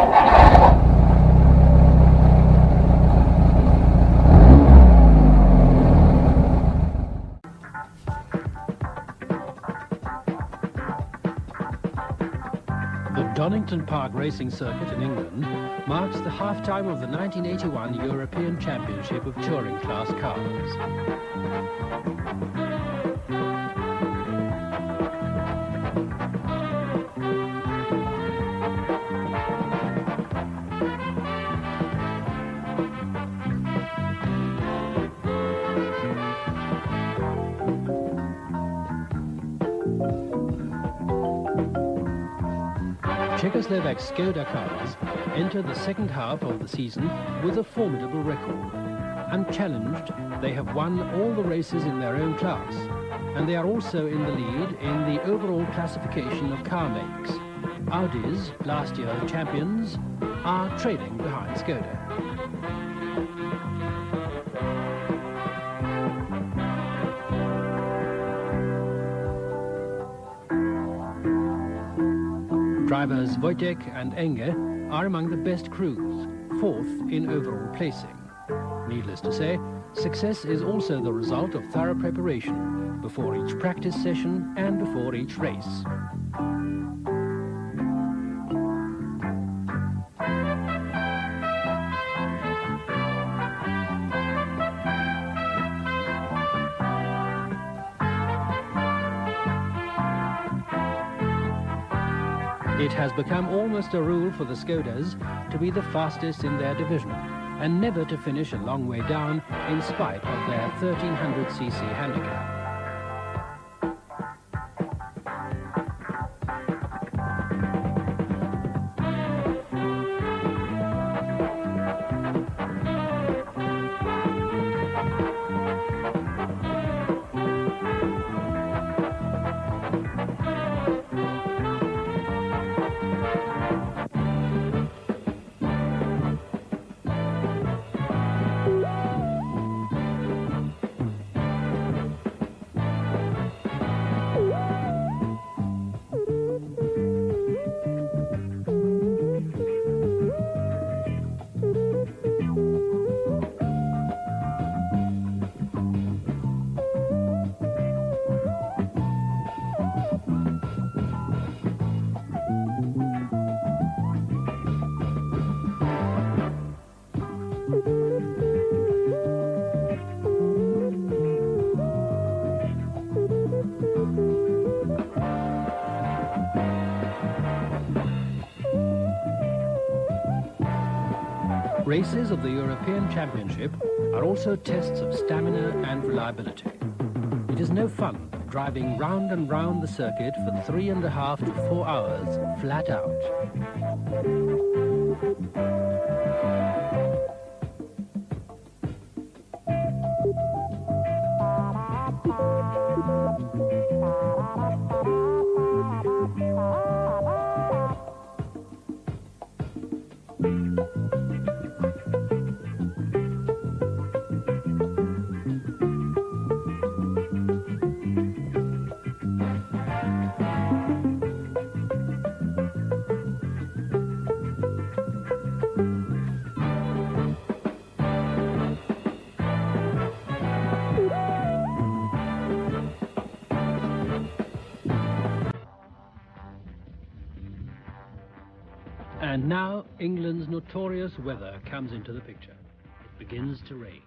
The Donington Park racing circuit in England marks the half-time of the 1981 European Championship of touring class cars. Czechoslovak Skoda cars enter the second half of the season with a formidable record. Unchallenged, they have won all the races in their own class, and they are also in the lead in the overall classification of car makes. Audis, last year's champions, are trailing behind Skoda. Drivers Wojtek and Enge are among the best crews, fourth in overall placing. Needless to say, success is also the result of thorough preparation before each practice session and before each race. It has become almost a rule for the Skodas to be the fastest in their division and never to finish a long way down in spite of their 1300cc handicap. Races of the European Championship are also tests of stamina and reliability. It is no fun driving round and round the circuit for 3.5 to 4 hours flat out. And now England's notorious weather comes into the picture. It begins to rain.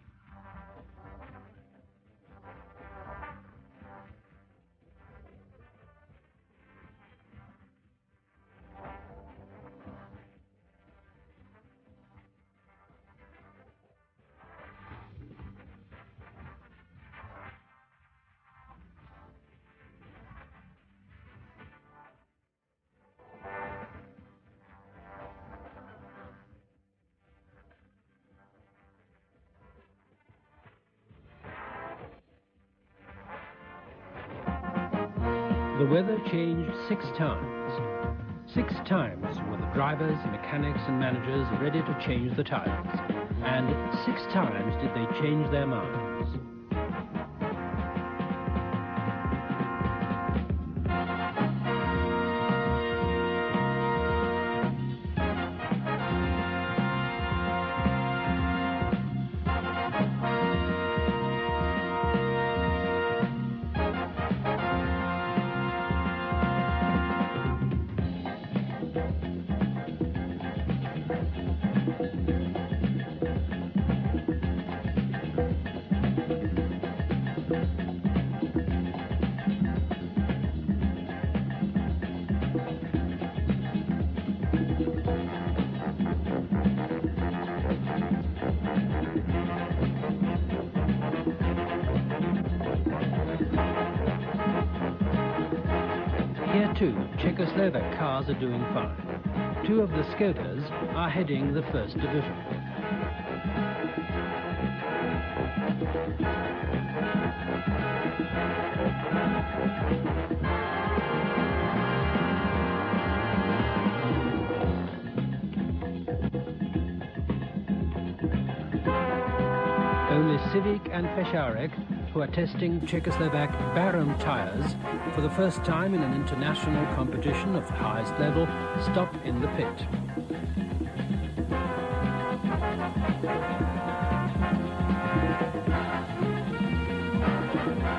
The weather changed 6 times. 6 times were the drivers, mechanics and managers ready to change the tires. And 6 times did they change their minds. too, Czechoslovak cars are doing fine. Two of the Skodas are heading the first division. Only Civic and Fesharek, who are testing Czechoslovak Baron tyres for the first time in an international competition of the highest level, stop in the pit.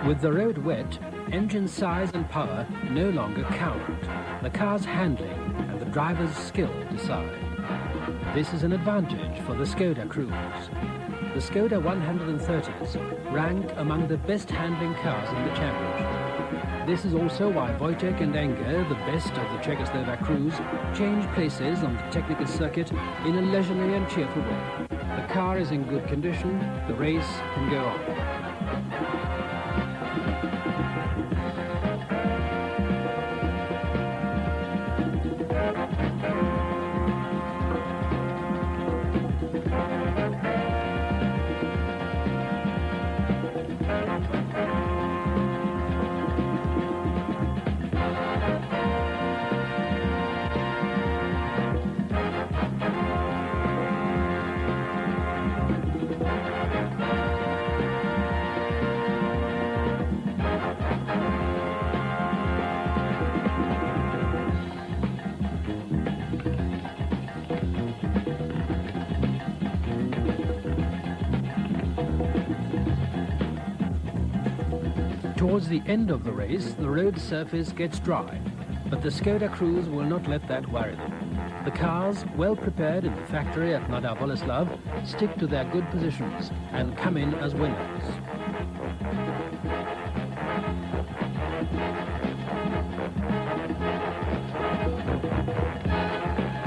With the road wet, engine size and power no longer count. The car's handling and the driver's skill decide. This is an advantage for the Skoda crews. The Skoda 130s rank among the best handling cars in the championship. This is also why Wojtek and Enger, the best of the Czechoslovak crews, change places on the technical circuit in a leisurely and cheerful way. The car is in good condition, the race can go on. Towards the end of the race, the road surface gets dry, but the Skoda crews will not let that worry them. The cars, well prepared in the factory at Mladá Boleslav, stick to their good positions and come in as winners.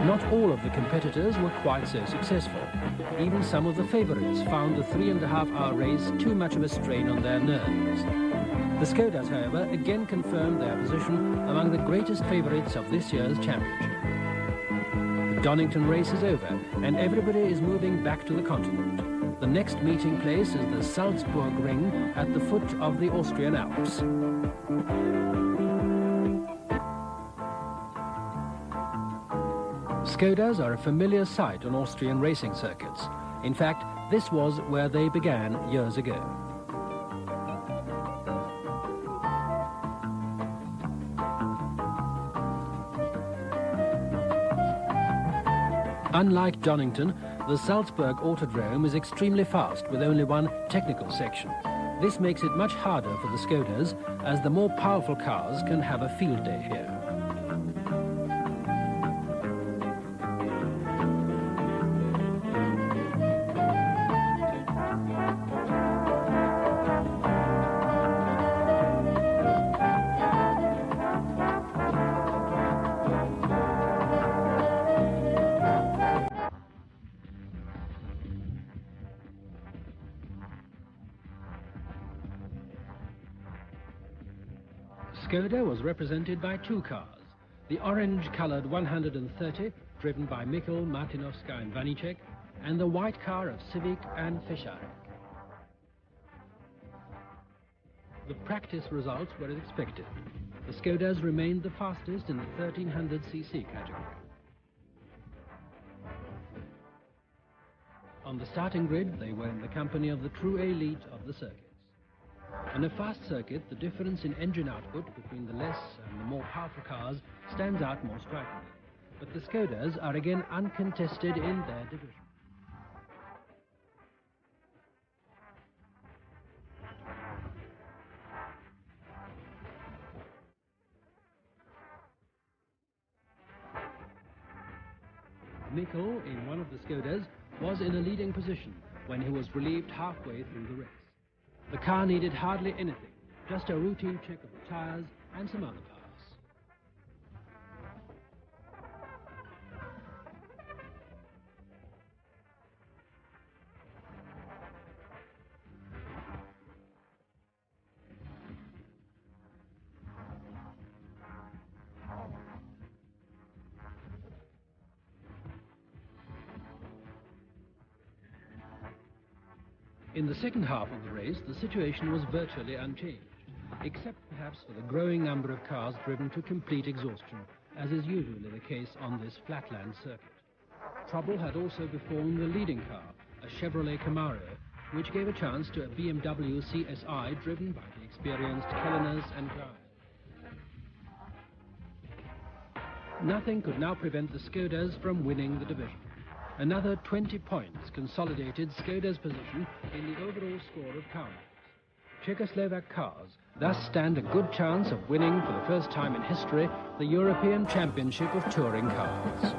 Not all of the competitors were quite so successful. Even some of the favorites found the 3.5-hour race too much of a strain on their nerves. The Skodas, however, again confirmed their position among the greatest favorites of this year's championship. The Donington race is over, and everybody is moving back to the continent. The next meeting place is the Salzburgring at the foot of the Austrian Alps. Skodas are a familiar sight on Austrian racing circuits. In fact, this was where they began years ago. Unlike Donington, the Salzburg Autodrome is extremely fast with only one technical section. This makes it much harder for the Skodas, as the more powerful cars can have a field day here. Skoda was represented by two cars, the orange-coloured 130, driven by Mikl, Martinovska and Vanicek, and the white car of Civic and Fesharek. The practice results were as expected. The Skodas remained the fastest in the 1300cc category. On the starting grid, they were in the company of the true elite of the circuits. On a fast circuit, the difference in engine output between the less and the more powerful cars stands out more strikingly. But the Skodas are again uncontested in their division. Mikl, in one of the Skodas, was in a leading position when he was relieved halfway through the race. The car needed hardly anything, just a routine check of the tires and some other parts. In the second half of the race, the situation was virtually unchanged, except perhaps for the growing number of cars driven to complete exhaustion, as is usually the case on this flatland circuit. Trouble had also befallen the leading car, a Chevrolet Camaro, which gave a chance to a BMW CSI driven by the experienced Kelleners and Grimes. Nothing could now prevent the Skodas from winning the division. Another 20 points consolidated Skoda's position in the overall score of car marks. Czechoslovak cars thus stand a good chance of winning for the first time in history the European Championship of touring cars.